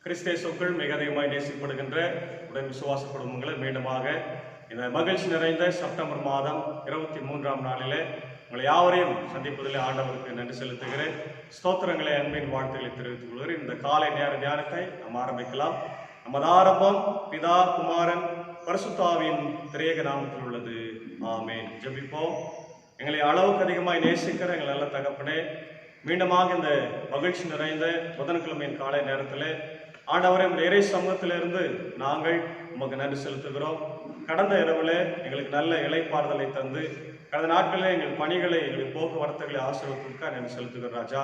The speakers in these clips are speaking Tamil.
கிறிஸ்தேசுக்குள் மிக அதிகமாய் நேசிக்கப்படுகின்ற உடன் விசுவாச குடும்பங்களை மீண்டுமாக இந்த மகிழ்ச்சி நிறைந்த செப்டம்பர் மாதம் 23ஆம் நாளிலே உங்களை யாவரையும் சந்திப்பதில் ஆண்டவருக்கு நன்றி செலுத்துகிறேன். ஸ்தோத்திரங்களை அன்பின் வாழ்த்துக்களை தெரிவித்துக் கொள்கிறேன். இந்த காலை நேர தியானத்தை நாம் ஆரம்பிக்கலாம். நமது ஆரம்பம் பிதா குமாரன் பரிசுத்தாவின் திரியேக நாமத்தில் உள்ளது. ஆமென். ஜெபிப்போம். எங்களை அளவுக்கு அதிகமாய் நேசிக்கிற எங்கள் நல்ல தகப்பனே, மீண்டுமாக இந்த மகிழ்ச்சி நிறைந்த புதன்கிழமையின் காலை நேரத்தில் ஆண்டவரை இறை சமூகத்திலிருந்து நாங்கள் உமக்கு நன்றி செலுத்துகிறோம். கடந்த இரவில் எங்களுக்கு நல்ல இளைப்பாறுதலை தந்து கடந்த நாட்களில் எங்கள் பணிகளை எங்கள் போக்குவரத்துகளை ஆசீர்வதிக்க நன்றி செலுத்துகிறோம் ராஜா.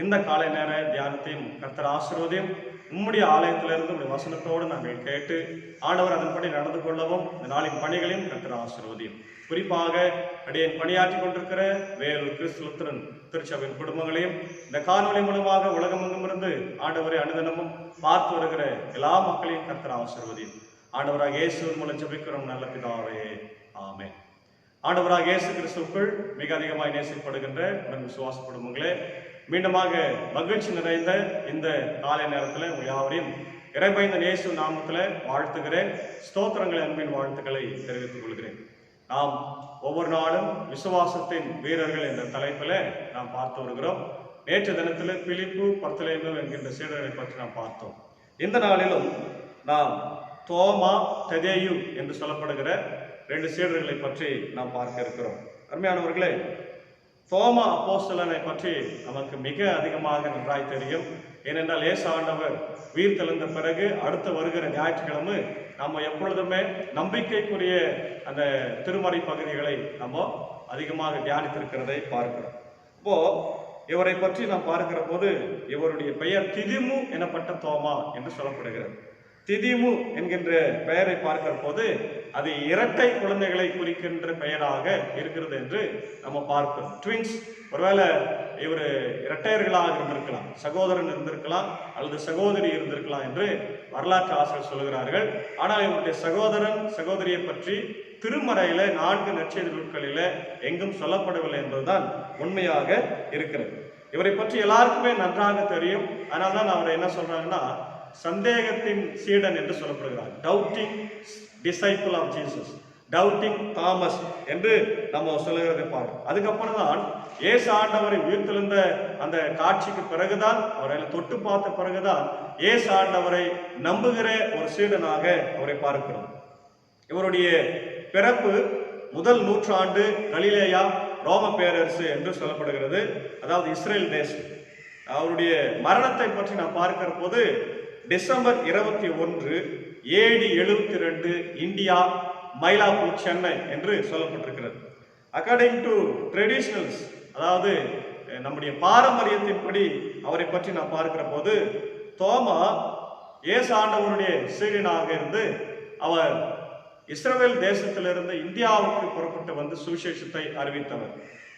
இந்த காலை நேர தியானத்தையும் கர்த்தர் ஆசீர்வதியும் உம்முடைய ஆலயத்திலிருந்து உடைய வசனத்தோடு நாங்கள் கேட்டு ஆண்டவர் அதன்படி நடந்து கொள்ளவும் இந்த நாளின் பணிகளையும் கர்த்தர் ஆசீர்வதியும். குறிப்பாக அடியேன் பணியாற்றி கொண்டிருக்கிற வேலூர் கிறிஸ்துலத்திரன் திருச்சபையின் குடும்பங்களையும் இந்த காணொலி மூலமாக உலகமெங்கும் இருந்து ஆண்டவரை அனுதினமும் பார்த்து வருகிற எல்லா மக்களையும் கர்த்தர் ஆசீர்வதியும். ஆண்டவராக இயேசுவின் மூலம் ஜெபிக்கிறோம் நல்ல பிதாவே. ஆமென். ஆண்டவராக இயேசு கிறிஸ்துவுக்குள் மிக அதிகமாய் நேசிக்கப்படுகின்ற உடன் விசுவாச குடும்பங்களே, மீண்டுமாக மகிழ்ச்சி நிறைந்த இந்த காலை நேரத்தில் உங்கள் யாவரையும் இறைபயந்த இயேசு நாமத்தில் வாழ்த்துகிறேன். ஸ்தோத்திரங்களை அன்பின் வாழ்த்துக்களை தெரிவித்துக் கொள்கிறேன். நாம் ஒவ்வொரு நாளும் விசுவாசத்தின் வீரர்கள் என்ற தலைப்பில் நாம் பார்த்து வருகிறோம். நேற்று தினத்தில் பிலிப்பு பர்த்தலேமு என்கின்ற சீடர்களை பற்றி நாம் பார்த்தோம். இந்த நாளிலும் நாம் தோமா ததேயு என்று சொல்லப்படுகிற 2 சீடர்களை பற்றி நாம் பார்க்க இருக்கிறோம். அருமையானவர்களே, தோமா அப்போஸ்தலனை பற்றி நமக்கு மிக அதிகமாக நன்றாய் தெரியும். ஏனென்றால் இயேசு ஆண்டவர் உயிர் தெழுந்த பிறகு அடுத்து வருகிற ஞாயிற்றுக்கிழமை நம்ம எப்பொழுதுமே நம்பிக்கைக்குரிய அந்த திருமறை பகுதிகளை நம்ம அதிகமாக தியானித்திருக்கிறதை பார்க்கிறோம். இப்போ இவரை பற்றி நாம் பார்க்கிற போது இவருடைய பெயர் திதிமு எனப்பட்ட தோமா என்று சொல்லப்படுகிறது. திதிமு என்கின்ற பெயரை பார்க்கிற போது அது இரட்டை குழந்தைகளை குறிக்கின்ற பெயராக இருக்கிறது என்று நம்ம பார்க்கிறோம். ட்வின்ஸ், ஒருவேளை இவர் இரட்டையர்களாக இருந்திருக்கலாம், சகோதரன் இருந்திருக்கலாம் அல்லது சகோதரி இருந்திருக்கலாம் என்று வரலாற்று ஆசிரியர் சொல்கிறார்கள். ஆனால் இவருடைய சகோதரன் சகோதரியை பற்றி திருமறையில 4 நற்செய்தி நூல்களில எங்கும் சொல்லப்படவில்லை என்பதுதான் உண்மையாக இருக்கிறது. இவரை பற்றி எல்லாருக்குமே நன்றாக தெரியும். அதனால்தான் அவர் என்ன சொல்றாங்கன்னா சந்தேகத்தின் சீடன் என்று சொல்லப்படுகிறார். Doubting disciple of Jesus, doubting Thomas என்று நம்ம சொல்லுகிறதை பார்க்கிறோம். அதுக்கப்புறம் தான் இயேசு ஆண்டவரை உயிர்த்தெழுந்த அந்த காட்சிக்கு பிறகுதான், அவரை தொட்டு பார்த்த பிறகுதான் இயேசு ஆண்டவரை நம்புகிற ஒரு சீடனாக அவரை பார்க்கிறோம். இவருடைய பிறப்பு 1 நூற்றாண்டு கலிலேயா ரோம பேரரசு என்று சொல்லப்படுகிறது, அதாவது இஸ்ரேல் தேசம். அவருடைய மரணத்தை பற்றி நான் பார்க்கிற போது December 21 AD 72 India, Mylapore, Chennai என்று சொல்லப்பட்டிருக்கிறது. அக்கார்டிங் டு ட்ரெடிஷனல்ஸ், அதாவது நம்முடைய பாரம்பரியத்தின்படி அவரை பற்றி நான் பார்க்கிற போது தோமா இயேசு ஆண்டவருடைய சீடனாக இருந்து அவர் இஸ்ரவேல் தேசத்திலிருந்து இந்தியாவுக்கு புறப்பட்டு வந்து சுவிசேஷத்தை அறிவித்தவர்.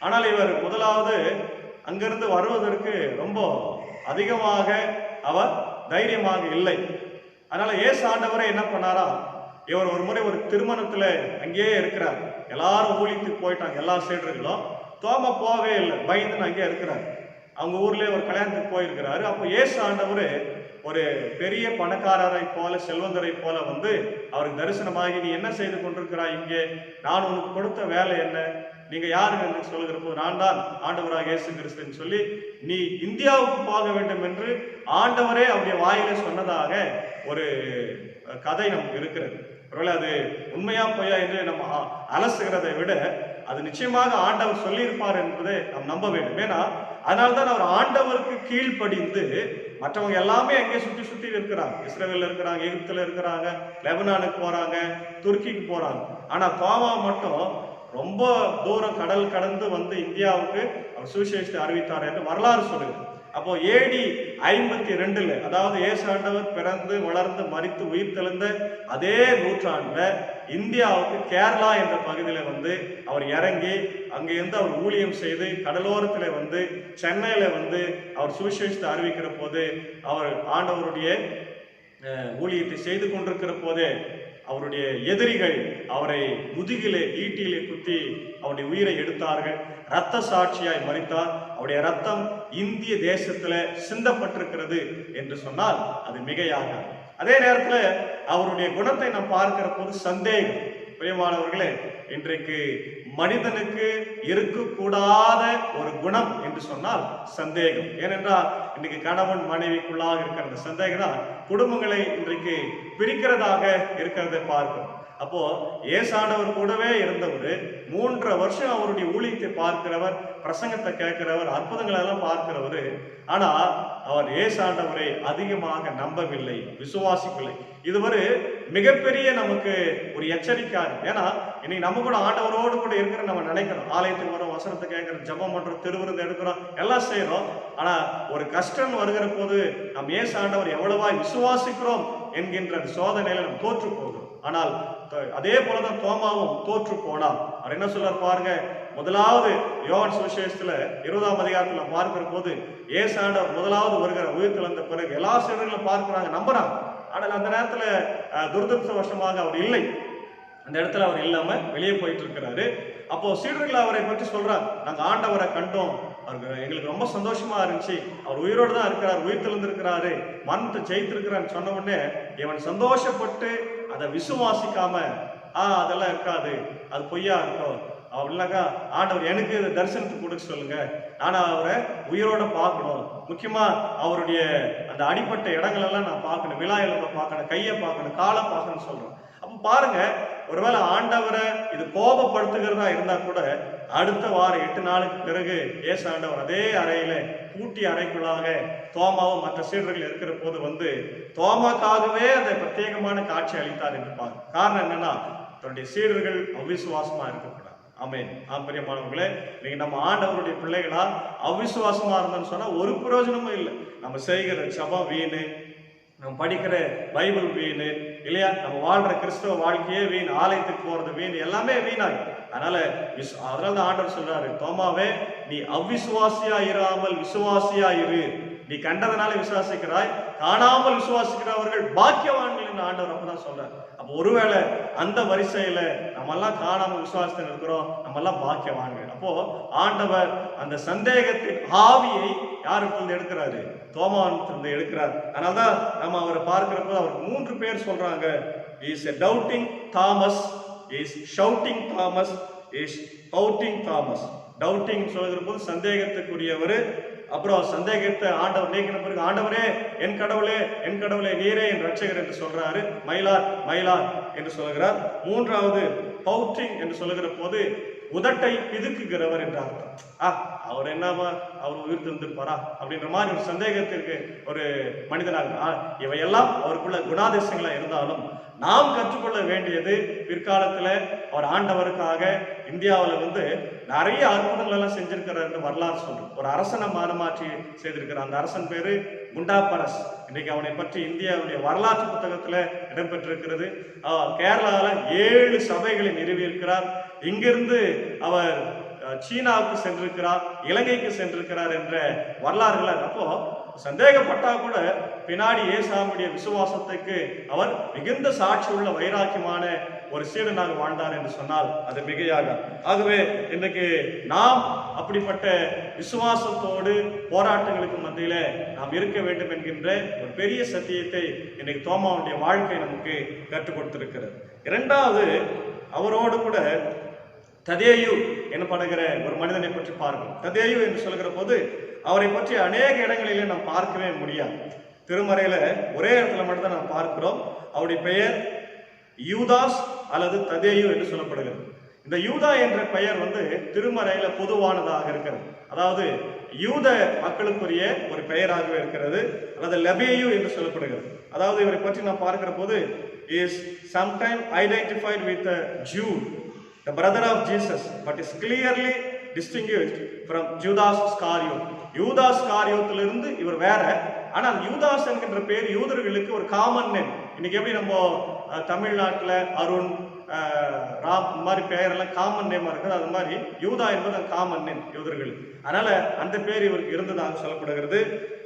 ஆனால் இவர் முதலாவது அங்கிருந்து வருவதற்கு ரொம்ப அதிகமாக அவர் தைரியமாக இல்லை. அதனால இயேசு ஆண்டவரை என்ன பண்ணாரா, இவர் ஒரு முறை ஒரு திருமணத்துல அங்கேயே இருக்கிறார். எல்லாரும் ஊழியத்துக்கு போயிட்டாங்க, எல்லா சீடர்களும். தோமா போகவே இல்லை, பயந்து அங்கேயே இருக்கிறார். அவங்க ஊர்லயே ஒரு கல்யாணத்துக்கு போயிருக்கிறாரு. அப்போ இயேசு ஆண்டவர் ஒரு பெரிய பணக்காரரை போல, செல்வந்தரை போல வந்து அவருக்கு தரிசனமாகி, நீ என்ன செய்து கொண்டிருக்கிறாய் இங்கே, நான் உனக்கு கொடுத்த வேலை என்ன, நீங்க யாரு என்று சொல்லுகிற போது, நான் தான் ஆண்டவராக இயேசு கிறிஸ்துன்னு சொல்லி, நீ இந்தியாவுக்கு போக வேண்டும் என்று ஆண்டவரே அவருடைய வாயில சொன்னதாக ஒரு கதை நமக்கு இருக்கிறது. ஒருவேளை அது உண்மையா பொய்யா என்று நம்ம அலசுகிறதை விட அது நிச்சயமாக ஆண்டவர் சொல்லியிருப்பார் என்பதை நாம் நம்ப வேண்டும். ஏன்னா அதனால்தான் அவர் ஆண்டவருக்கு கீழ்ப்படிந்து, மற்றவங்க எல்லாமே அங்கே சுற்றி சுற்றி இருக்கிறாங்க. இஸ்ரேலில் இருக்கிறாங்க, எகிப்துல இருக்கிறாங்க, லெபனானுக்கு போறாங்க, துருக்கிக்கு போறாங்க. ஆனா தோமா மட்டும் ரொம்ப தூரம் கடல் கடந்து வந்து இந்தியாவுக்கு அவர் சுவிசேஷத்தை அறிவித்தார் என்று வரலாறு சொல்லுது. அப்போ AD 52, அதாவது இயேசு ஆண்டவர் பிறந்து வளர்ந்து மரித்து உயிர் தெழுந்த அதே நூற்றாண்டுல இந்தியாவுக்கு கேரளா என்ற பகுதியில வந்து அவர் இறங்கி அங்கிருந்து அவர் ஊழியம் செய்து கடலோரத்துல வந்து சென்னையில வந்து அவர் சுவிசேஷத்தை அறிவிக்கிற போது அவர் ஆண்டவருடைய ஊழியத்தை செய்து கொண்டிருக்கிற போதே அவருடைய எதிரிகள் அவரை முதுகிலே ஈட்டியிலே குத்தி அவருடைய உயிரை எடுத்தார்கள். இரத்த சாட்சியாய் மரித்தார். அவருடைய ரத்தம் இந்திய தேசத்துல சிந்தப்பட்டிருக்கிறது என்று சொன்னால் அது மிகையாக. அதே நேரத்தில் அவருடைய குணத்தை நாம் பார்க்கிற போது சந்தேகம். பிரியமானவர்களே, இன்றைக்கு மனிதனுக்கு இருக்கக்கூடாத ஒரு குணம் என்று சொன்ல் சந்தேகம். ஏனென்றால் இன்னைக்கு கணவன் மனைவிக்குள்ளாக இருக்கிற சந்தேகம் தான் குடும்பங்களை இன்றைக்கு பிரிக்கிறதாக இருக்கிறதை பார்க்கிறோம். அப்போ ஏசாண்டவர் கூடவே இருந்தவர் 3 வருஷம் அவருடைய ஊழியத்தை பார்க்கிறவர், பிரசங்கத்தை கேட்கிறவர், அற்புதங்களை எல்லாம் பார்க்கிறவர். ஆனா அவர் ஏசாண்டவரை அதிகமாக நம்பவில்லை, விசுவாசிக்கவில்லை. இது ஒரு மிகப்பெரிய நமக்கு ஒரு எச்சரிக்கை. ஏன்னா இன்னைக்கு நம்ம கூட ஆண்டவரோடு கூட இருக்கிற நம்ம நினைக்கிறோம், ஆலயத்துக்கு வரோம், வசனத்தை கேட்கிறோம், ஜெபம் பண்றோம், திருவிருந்து எடுக்கிறோம், எல்லாம் செய்யறோம். ஆனா ஒரு கஷ்டம் வருகிற போது நம் ஏசாண்டவர் எவ்வளவாய் விசுவாசிக்கிறோம் என்கின்ற சோதனையில நம்ம தோற்று போகிறோம். ஆனால் அதே போலதான் தோமாவும் தோற்று போனான். அவர் என்ன சொல்றார் பாருங்க. முதலாவது யோவான் சுவிசேஷத்துல 20ஆம் அதிகாரத்துல பார்க்கிற போது ஏசாண்டவர் முதலாவது வருகிற உயிர்த்தெழுந்த பிறகு எல்லா சீடர்களும் பார்க்கிறாங்க, நம்புறாங்க. ஆனால் அந்த நேரத்துல துரதிருஷ்டவசமாக அவர் இல்லை, அந்த இடத்துல அவர் இல்லாம வெளியே போயிட்டு இருக்கிறாரு. அப்போ சீடர்கள் அவரை பற்றி சொல்றாங்க, நாங்க ஆண்டவரை கண்டோம், அவருக்கு எங்களுக்கு ரொம்ப சந்தோஷமா இருந்துச்சு, அவர் உயிரோடு தான் இருக்கிறார், உயிர் தெளிந்திருக்கிறாரு, மரணத்தை ஜெயித்திருக்கிறான்னு சொன்ன உடனே இவன் சந்தோஷப்பட்டு அதை விசுவாசிக்காம அதெல்லாம் இருக்காது, அது பொய்யா இருக்கும் அப்படின்னாக்கா, ஆண்டவர் எனக்கு தரிசனத்துக்கு கொடுக்க சொல்லுங்க, ஆனா அவரை உயிரோட பார்க்கணும், முக்கியமா அவருடைய அந்த அடிப்பட்ட இடங்கள் எல்லாம் நான் பார்க்கணும், விழாயில பார்க்கணும், கையை பார்க்கணும், காலை பார்க்கணும்னு சொல்றோம். அப்ப பாருங்க, ஒருவேளை ஆண்டவரை இது கோபப்படுத்துகிறதா இருந்தா கூட அடுத்த வாரம் 8 நாளுக்கு பிறகு ஏசாண்டவர் அதே அறையில பூட்டி அறைக்குள்ளாக தோமாவும் மற்ற சீடர்கள் இருக்கிற போது வந்து தோமாக்காகவே அந்த பிரத்யேகமான காட்சி அளித்தார் என்று பாருங்க. காரணம் என்னன்னா, தன்னுடைய சீடர்கள் அவிசுவாசமா இருக்கக்கூடாது. ஆமென். பிரியமானவர்களே, நீங்க நம்ம ஆண்டவருடைய பிள்ளைகளா அவிசுவாசமா இருந்தோம்னு சொன்னா ஒரு பிரயோஜனமும் இல்லை. நம்ம செய்கிற ஜெபம் வீணு, நம்ம படிக்கிற பைபிள் வீணு இல்லையா, நம்ம வாழ்ற கிறிஸ்தவ வாழ்க்கையே வீண், ஆலயத்துக்கு போறது வீண், எல்லாமே வீணாகும். அதனால ஆண்டவர் சொல்றாரு, தோமாவே நீ அவிசுவாசியா இராமல் விசுவாசியா இரு, நீ கண்டதனால விசுவாசிக்கிறாய், காணாமல் விசுவாசிக்கிறவர்கள் பாக்கியவான்கள் என்று ஆண்டவர் அப்பதான் சொல்றாரு. அப்ப ஒருவேளை அந்த வரிசையில நம்ம எல்லாம் காணாமல் விசுவாசத்தில் இருக்கிறோம், நம்ம எல்லாம் பாக்கியவான்கள். அப்போ ஆண்டவர் அந்த சந்தேகத்தின் ஆவியை யாருக்கு எடுக்கிறாரு, தோமாவிலிருந்து எடுக்கிறார். அதனால்தான் நம்ம அவரை பார்க்கிற போது அவருக்கு 3 பேர் சொல்றாங்க. Is a doubting Thomas, is shouting Thomas, is pouting Thomas. Doubting சொல்கிற போது சந்தேகத்துக்குரியவர். அப்புறம் சந்தேகத்தை ஆண்டவர் நீக்கின பிறகு, ஆண்டவரே என் கடவுளே, என் கடவுளே நீரே என் ரட்சகர் என்று சொல்றாரு. மயிலார் மயிலார் என்று சொல்கிறார். 3வது பவுட்டிங் என்று சொல்லுகிற போது உதட்டை பிதுக்குகிறவர் என்று அர்த்தம். அவர் என்னமா அவர் உயிர் தெரிந்திருப்பாரா அப்படின்ற மாதிரி ஒரு சந்தேகத்திற்கு ஒரு மனிதனாக. இவையெல்லாம் அவருக்குள்ள குணாதிசயங்களா இருந்தாலும் நாம் கற்றுக்கொள்ள வேண்டியது, பிற்காலத்துல அவர் ஆண்டவருக்காக இந்தியாவில் வந்து நிறைய அற்புதங்கள் எல்லாம் செஞ்சிருக்கிறார் வரலாறு சொல்றோம். ஒரு அரசனை மாற்றி செய்திருக்கிறார். அந்த அரசன் பேரு குண்டாப்பரஸ். இன்னைக்கு அவனை பற்றி இந்தியாவுடைய வரலாற்று புத்தகத்துல இடம்பெற்றிருக்கிறது. கேரளால 7 சபைகளை நிறுவியிருக்கிறார். இங்கிருந்து அவர் சீனாவுக்கு சென்றிருக்கிறார், இலங்கைக்கு சென்றிருக்கிறார் என்ற வரலாறுகள். அப்போ சந்தேகப்பட்டா கூட பின்னாடி ஏசாமுடைய விசுவாசத்துக்கு அவர் மிகுந்த சாட்சி உள்ள வைராக்கியமான ஒரு சீடனாக வாழ்ந்தார் என்று சொன்னால் அது மிகையாக. ஆகவே இன்றைக்கு நாம் அப்படிப்பட்ட விசுவாசத்தோடு போராட்டங்களுக்கு மத்தியில நாம் இருக்க வேண்டும் என்கின்ற ஒரு பெரிய சத்தியத்தை இன்னைக்கு தோமாவுடைய வாழ்க்கை நமக்கு கற்றுக் கொடுத்திருக்கிறது. 2வது, அவரோடு கூட ததேயு எனப்படுகிற ஒரு மனிதனை பற்றி பார்க்கிறோம். ததேயு என்று சொல்கிற போது அவரை பற்றி அநேக இடங்களிலே நாம் பார்க்கவே முடியாது. திருமறையில ஒரே இடத்துல மட்டும்தான் நாம் பார்க்கிறோம். அவருடைய பெயர் யூதாஸ் அல்லது ததேயு என்று சொல்லப்படுகிறது. இந்த யூதா என்ற பெயர் வந்து திருமறையில பொதுவானதாக இருக்கிறது. அதாவது யூத மக்களுக்குரிய ஒரு பெயராகவே இருக்கிறது, அல்லது லெபேயு என்று சொல்லப்படுகிறது. அதாவது இவரை பற்றி நாம் பார்க்கிற போது is sometime identified with Jew, the brother of Jesus, but is clearly distinguished from Judas Iscariot. யூதாஸ் காரியோத்திலிருந்து இவர் வேற. ஆனால் யூதாஸ் என்கின்ற பேர் யூதர்களுக்கு ஒரு காமன் நேம். இன்னைக்கு எப்படி நம்ம தமிழ்நாட்டில் அருண், ராம் இந்த மாதிரி பெயரெல்லாம் காமன் நேமா இருக்குது, அது மாதிரி யூதா என்பது காமன் நேம் யூதர்களுக்கு. அதனால அந்த பேர் இவருக்கு இருந்ததாக சொல்லப்படுகிறது.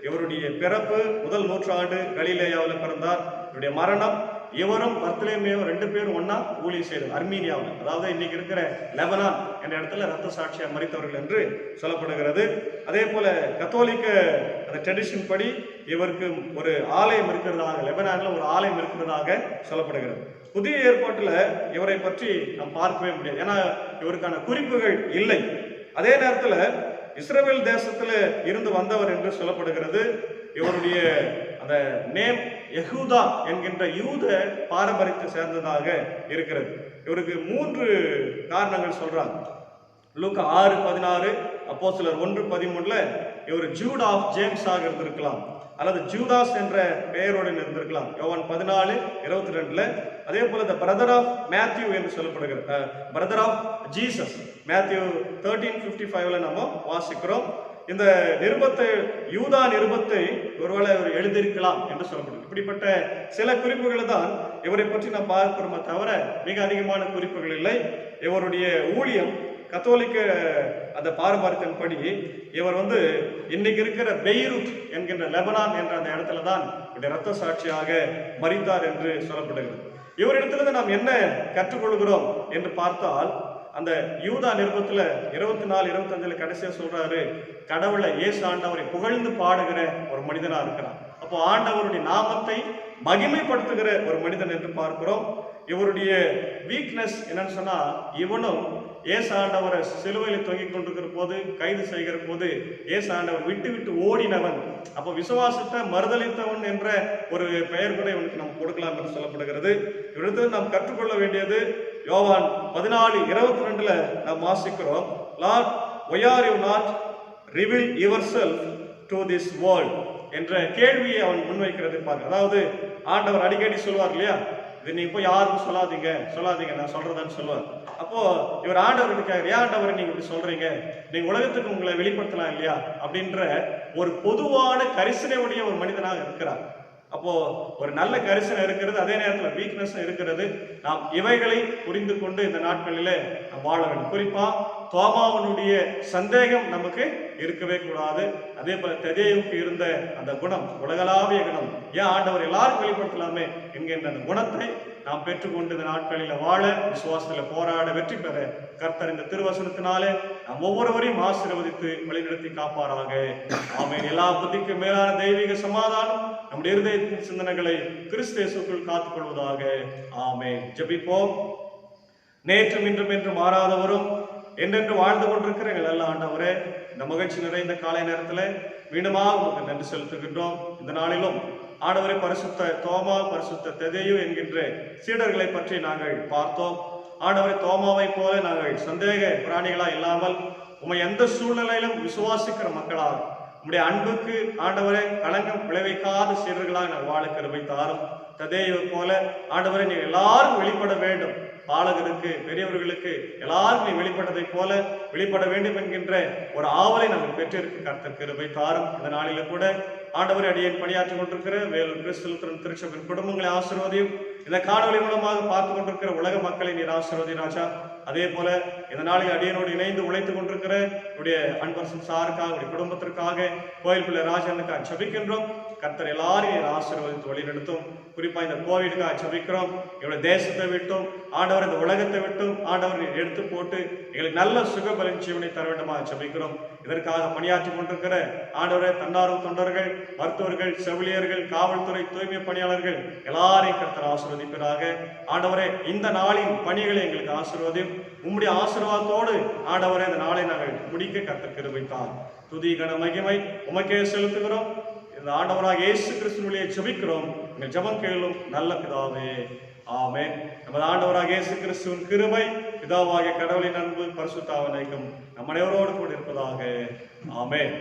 இவருடைய பிறப்பு முதல் நூற்றாண்டு கலிலேயாவில் பிறந்தார். இவருடைய மரணம், இவரும் பர்த்தலேமியும் 2 பேரும் ஒன்னா ஊழியம் செய்தார் அர்மீனியாவில், அதாவது இன்னைக்கு இருக்கிற லெபனான் என்ற இடத்துல ரத்த சாட்சியா மரித்தவர்கள் என்று சொல்லப்படுகிறது. அதே போல கத்தோலிக்க அந்த ட்ரெடிஷன் படி இவருக்கு ஒரு ஆலயம் இருக்கிறதாக, லெபனான்ல ஒரு ஆலயம் இருக்கிறதாக சொல்லப்படுகிறது. புதிய ஏற்பாட்டில் இவரை பற்றி நாம் பார்க்கவே முடியாது, ஏன்னா இவருக்கான குறிப்புகள் இல்லை. அதே நேரத்தில் இஸ்ரவேல் தேசத்துல இருந்து வந்தவர் என்று சொல்லப்படுகிறது. இவருடைய அந்த நேம் யெகூதா என்கின்ற யூத பாரம்பரியத்தை சேர்ந்ததாக இருக்கிறது. இவருக்கு 3 காரணங்கள் சொல்றாங்க. லூக்கா 6:16, அப்போஸ்தலர் 1:13 இவர் ஜூட் ஆஃப் ஜேம்ஸ் ஆக இருந்திருக்கலாம், அல்லது ஜூதாஸ் என்ற பெயருடன் இருந்திருக்கலாம். யோவான் 14:22 அதே போல த பிரதர் ஆஃப் மேத்யூ என்று சொல்லப்படுகிறது, பிரதர் ஆஃப் ஜீசஸ் மேத்யூ 13:55 நம்ம வாசிக்கிறோம். இந்த நிருபத்தை, யூதா நிருபத்தை ஒருவேளை அவர் எழுதியிருக்கலாம் என்று சொல்லப்படுது. இப்படிப்பட்ட சில குறிப்புகளை தான் இவரை பற்றி நாம் பார்க்கிறோமே தவிர மிக அதிகமான குறிப்புகள் இல்லை. இவருடைய ஊழியம் கத்தோலிக்க அந்த பாரம்பரியத்தின்படி இவர் இன்னைக்கு இருக்கிற பெய்ரூட் என்கின்ற லெபனான் என்ற அந்த இடத்துல தான் இரத்த சாட்சியாக மரித்தார் என்று சொல்லப்படுகிறது. இவரிடத்திலிருந்து நாம் என்ன கற்றுக்கொள்கிறோம் என்று பார்த்தால், அந்த யூதா நிருபத்துல 24-25 கடைசியா சொல்றாரு, கடவுளை இயேசு ஆண்டவரை புகழ்ந்து பாடுகிற ஒரு மனிதனா இருக்கிறார். அப்போ ஆண்டவருடைய நாமத்தை மகிமைப்படுத்துகிற ஒரு மனிதன் என்று பார்க்கிறோம். இவருடைய வீக்னஸ் என்னன்னு சொன்னா, இவனும் இயேசு ஆண்டவரை சிலுவையில் தொங்கிக் கொண்டிருக்கிற போது, கைது செய்கிற போது இயேசு ஆண்டவர் விட்டு விட்டு ஓடினவன். அப்போ விசுவாசத்தை மறுதளித்தவன் என்ற ஒரு பெயர் கூட இவனுக்கு நாம் கொடுக்கலாம் என்று சொல்லப்படுகிறது. இவரிடத்தில் நாம் கற்றுக்கொள்ள வேண்டியது, யோவான் 14:22 நாம் வாசிக்கிறோம், Lord why are you not reveal yourself to this world என்ற கேள்வியை அவன் முன்வைக்கிறது பாருங்க. அதாவது ஆண்டவர் அடிக்கடி சொல்வார் இல்லையா, இது நீங்க போய் யாருக்கும் சொல்லாதீங்க நான் சொல்றதான்னு சொல்லுவார். அப்போ இவர் ஆண்டவர்கிட்ட ஏன் ஆண்டவரை நீங்க இப்படி சொல்றீங்க, நீங்க உலகத்துக்கு உங்களை வெளிப்படுத்தலாம் இல்லையா அப்படின்ற ஒரு பொதுவான கரிசனையுடைய ஒரு மனிதனாக இருக்கிறார். அப்போ ஒரு நல்ல கரிசனை இருக்கிறது, அதே நேரத்தில் வீக்னஸ் இருக்கிறது. நாம் இவைகளை புரிந்து கொண்டு இந்த நாட்களிலே நாம் வாழ வேண்டும். குறிப்பா தோமாவனுடைய சந்தேகம் நமக்கு இருக்கவே கூடாது. அதே போல தெதேயுவுக்கு இருந்த அந்த குணம், உலகளாவிய குணம், ஏன் ஆண்டவர் எல்லாரும் வெளிப்படுத்தலாமே என்கின்ற அந்த குணத்தை நாம் பெற்றுக்கொண்டு இந்த நாட்களில் வாழ, விசுவாசத்தில் போராட, வெற்றி பெற கர்த்தர் இந்த திருவசனத்தினாலே நாம் ஒவ்வொருவரையும் ஆசீர்வதித்து வழிநடத்தி காப்பாராக. ஆமென். எல்லா புத்திக்கு மேலான தெய்வீக சமாதானம் நம்முடைய இருதயத்தின் சிந்தனைகளை கிறிஸ்து இயேசுவுக்குள் காத்துக் கொள்வதாக. ஆமென். ஜெபிப்போம். நேற்றும் இன்றும் என்று மாறாதவரும் என்றென்று வாழ்ந்து கொண்டிருக்கிற எங்கள் நல்ல ஆண்டவரே, இந்த மகிழ்ச்சி நிறைந்த காலை நேரத்தில் மீண்டுமாக உங்களுக்கு நன்றி செலுத்துகின்றோம். இந்த நாளிலும் ஆண்டவரை பரிசுத்த தோமா, பரிசுத்த தெதேயு என்கின்ற சீடர்களை பற்றி நாங்கள் பார்த்தோம். ஆண்டவரை தோமாவை போல நாங்கள் சந்தேக பிராணிகளா இல்லாமல் உம்மை எந்த சூழ்நிலையிலும் விசுவாசிக்கிற மக்களாக, உம்முடைய அன்புக்கு ஆண்டவரை களங்கம் விளைவிக்காத சீடர்களாக நாங்கள் வாழ கிருபை தாரும். தெதேயுவை போல ஆண்டவரை நீங்கள் எல்லாரும் வெளிப்பட வேண்டும், பாலகருக்கு பெரியவர்களுக்கு எல்லாரும் நீ வெளிப்பட்டதை போல வெளிப்பட வேண்டும் என்கின்ற ஒரு ஆவலை நாங்கள் பெற்றிருக்க கர்த்தர் கிருபை தாரும். இந்த நாளில கூட ஆண்டவரை அடியேன் பணியாற்றிக் கொண்டிருக்கிற வேலூர் கிறிஸ்துவின் திருச்சபையின் குடும்பங்களை ஆசீர்வதியும். இந்த காணொலி மூலமாக பார்த்து கொண்டிருக்கிற உலக மக்களை நீர் ஆசீர்வதி ராஜா. அதே போல இந்த நாளில் அடியனோடு இணைந்து உழைத்துக் கொண்டிருக்கிற என்னுடைய அன்பரசன் சாருக்காக, குடும்பத்திற்காக, கோயில் பிள்ளை ராஜனுக்காக ஜெபிக்கின்றோம். கர்த்தர் எல்லாரையும் ஆசீர்வதித்து வழிநடத்தும். குறிப்பா இந்த கோவிடுக்காக ஜெபிக்கிறோம். எங்களுடைய தேசத்தை விட்டும் ஆண்டவர் இந்த உலகத்தை விட்டும் ஆண்டவர் எடுத்து போட்டு எங்களுக்கு நல்ல சுகபலன் ஜீவனை தர வேண்டுமாக ஜெபிக்கிறோம். இதற்காக பணியாற்றி கொண்டிருக்கிற ஆண்டவரை தன்னார்வ தொண்டர்கள், மருத்துவர்கள், செவிலியர்கள், காவல்துறை, தூய்மை பணியாளர்கள் எல்லாரையும் கர்த்தர் ஆசீர்வதிப்பதாக. ஆண்டவரே, இந்த நாளின் பணிகளை எங்களுக்கு ஆசீர்வதியும். உம்முடைய ஆசீர்வாதத்தோடு ஆண்டவரே இந்த நாளை நாங்கள் முடிக்க கர்த்தர் கிருபைத்தார். துதி கன மகிமை உமக்கே செலுத்துகிறோம். இந்த ஆண்டவராக இயேசு கிறிஸ்துவிலே ஜெபிக்கிறோம். எங்கள் ஜெபம் கேளும் நல்ல பிதாவே. ஆமென். நமது ஆண்டவராக இயேசு கிறிஸ்துவின் கிருபை, பிதாவாகிய கடவுளின் அன்பு, பரிசுத்த ஆவியின் ஐக்கியம் நம் அனைவரோடு கூட இருப்பதாக. ஆமென்.